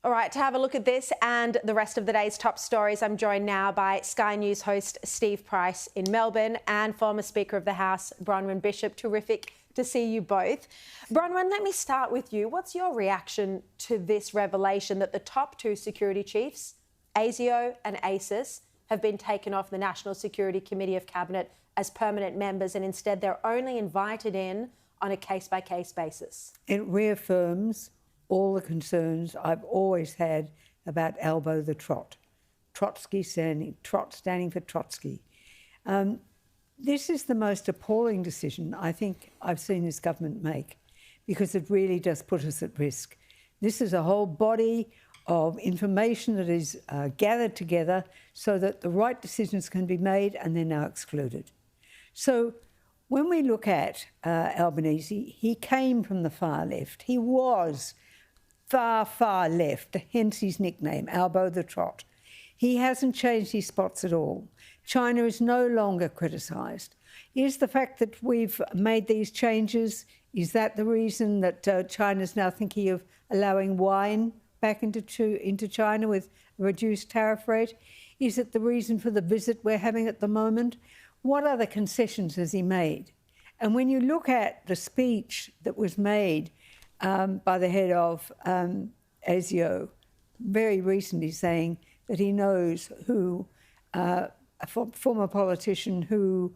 All right, to have a look at this and the rest of the day's top stories, I'm joined now by Sky News host Steve Price in Melbourne and former Speaker of the House, Bronwyn Bishop. Terrific to see you both. Bronwyn, let me start with you. What's your reaction to this revelation that the top two security chiefs, ASIO and ASIS, have been taken off the National Security Committee of Cabinet as permanent members and instead they're only invited in on a case-by-case basis? It reaffirms all the concerns I've always had about Albo the trot. Trot standing for Trotsky. This is the most appalling decision I think I've seen this government make because it really does put us at risk. This is a whole body of information that is gathered together so that the right decisions can be made and they're now excluded. So when we look at Albanese, he came from the far left. He was far left, hence his nickname, Albo the Trot. He hasn't changed his spots at all. China is no longer criticised. Is the fact that we've made these changes, is that the reason that China's now thinking of allowing wine back into China with a reduced tariff rate? Is it the reason for the visit we're having at the moment? What other concessions has he made? And when you look at the speech that was made by the head of ASIO very recently saying that he knows who, a former politician who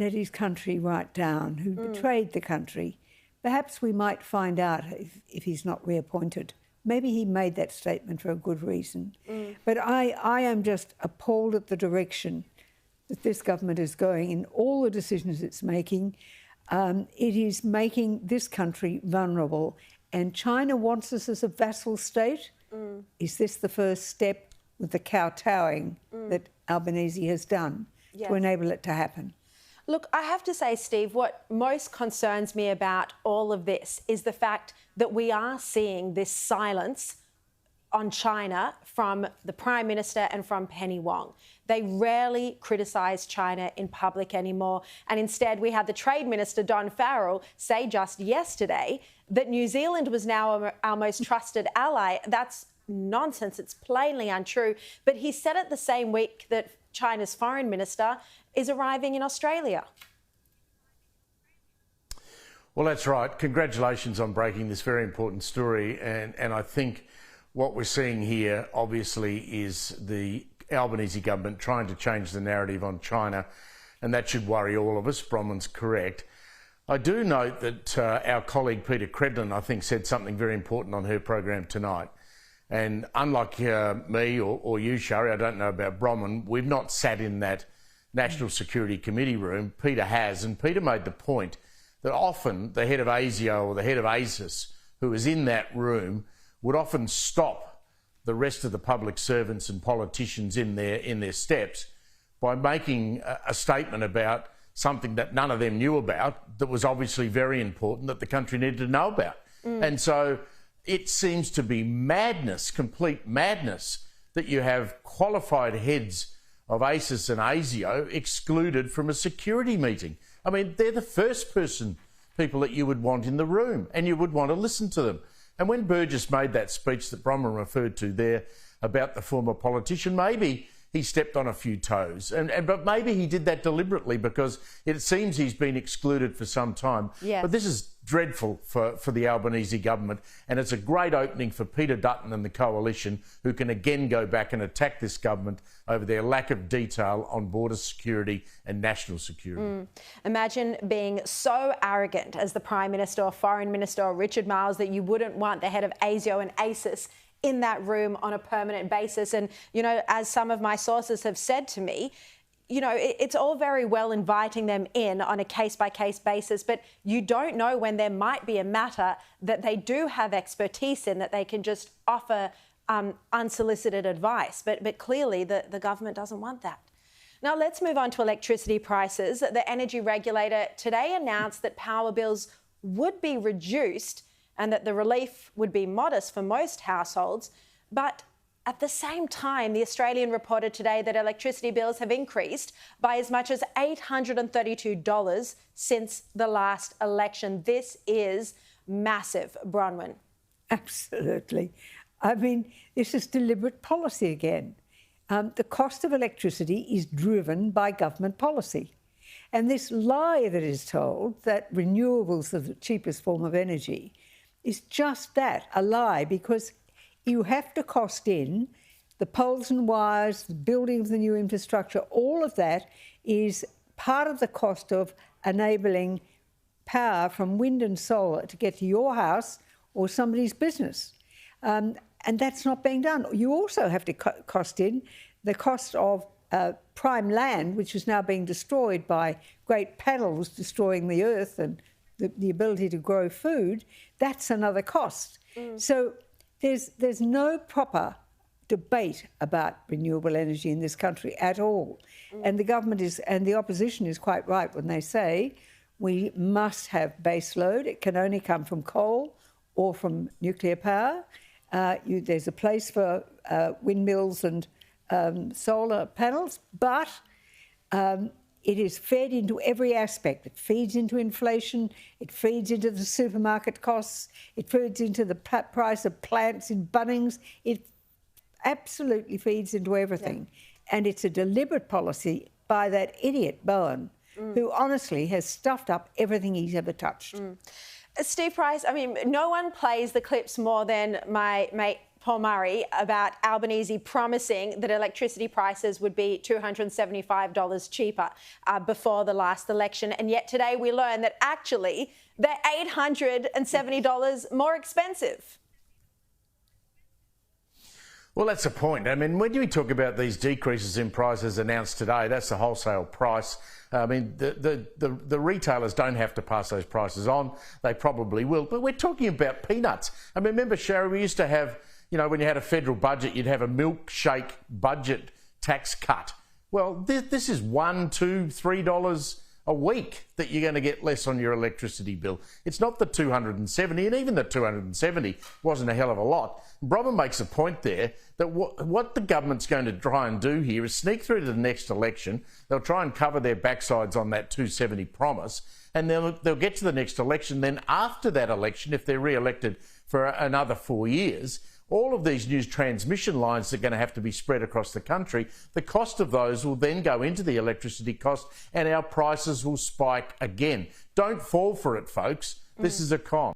let his country right down, who betrayed the country. Perhaps we might find out if he's not reappointed. Maybe he made that statement for a good reason. But I am just appalled at the direction that this government is going in all the decisions it's making. It is making this country vulnerable. And China wants us as a vassal state. Is this the first step with the kowtowing that Albanese has done to enable it to happen? Look, I have to say, Steve, what most concerns me about all of this is the fact that we are seeing this silence on China from the Prime Minister and from Penny Wong. They rarely criticise China in public anymore. And instead, we had the Trade Minister, Don Farrell, say just yesterday that New Zealand was now our most trusted ally. That's nonsense. It's plainly untrue. But he said it the same week that China's Foreign Minister is arriving in Australia. Well, that's right. Congratulations on breaking this very important story. And I think what we're seeing here, obviously, is the Albanese government trying to change the narrative on China, and that should worry all of us. Bronwyn's correct. I do note that our colleague Peter Credlin, I think, said something very important on her program tonight. And unlike me or you, Shari, I don't know about Bronwyn, we've not sat in that National Security Committee room. Peter has, and Peter made the point that often the head of ASIO or the head of ASIS, who is in that room, would often stop the rest of the public servants and politicians in their steps by making a statement about something that none of them knew about that was obviously very important that the country needed to know about. And so it seems to be madness, complete madness, that you have qualified heads of ASIS and ASIO excluded from a security meeting. I mean, they're the first people that you would want in the room, and you would want to listen to them. And when Burgess made that speech that Bronwyn referred to there about the former politician, maybe he stepped on a few toes. But maybe he did that deliberately because it seems he's been excluded for some time. Yes. But this is dreadful for the Albanese government, and it's a great opening for Peter Dutton and the coalition, who can again go back and attack this government over their lack of detail on border security and national security. Imagine being so arrogant as the Prime Minister or Foreign Minister or Richard Marles that you wouldn't want the head of ASIO and ASIS in that room on a permanent basis. And, you know, as some of my sources have said to me, you know, it's all very well inviting them in on a case-by-case basis, but you don't know when there might be a matter that they do have expertise in that they can just offer unsolicited advice. But clearly the government doesn't want that. Now, let's move on to electricity prices. The energy regulator today announced that power bills would be reduced and that the relief would be modest for most households. But at the same time, the Australian reported today that electricity bills have increased by as much as $832 since the last election. This is massive, Bronwyn. Absolutely. I mean, this is deliberate policy again. The cost of electricity is driven by government policy. And this lie that is told that renewables are the cheapest form of energy is just that, a lie, because you have to cost in the poles and wires, the building of the new infrastructure. All of that is part of the cost of enabling power from wind and solar to get to your house or somebody's business. And that's not being done. You also have to cost in the cost of prime land, which is now being destroyed by great panels destroying the earth and the ability to grow food. That's another cost. So there's no proper debate about renewable energy in this country at all. And the government and the opposition is quite right when they say we must have base load. It can only come from coal or from nuclear power. There's a place for windmills and solar panels, but it is fed into every aspect. It feeds into inflation, it feeds into the supermarket costs, it feeds into the price of plants in Bunnings. It absolutely feeds into everything. Yeah. And it's a deliberate policy by that idiot Bowen, who honestly has stuffed up everything he's ever touched. Steve Price, I mean, no one plays the clips more than my mate Paul Murray about Albanese promising that electricity prices would be $275 cheaper before the last election. And yet today we learn that actually they're $870 more expensive. Well, that's the point. I mean, when we talk about these decreases in prices announced today, that's the wholesale price. I mean, the retailers don't have to pass those prices on. They probably will. But we're talking about peanuts. I mean, remember, Sherry, we used to have, you know, when you had a federal budget, you'd have a milkshake budget tax cut. Well, this is $1, $2, $3 a week that you're going to get less on your electricity bill. It's not the $270, and even the $270 wasn't a hell of a lot. Bronwyn makes a point there that what the government's going to try and do here is sneak through to the next election. They'll try and cover their backsides on that $270 promise, and they'll get to the next election. Then after that election, if they're re-elected for another 4 years, all of these new transmission lines are going to have to be spread across the country. The cost of those will then go into the electricity cost, and our prices will spike again. Don't fall for it, folks. This is a con.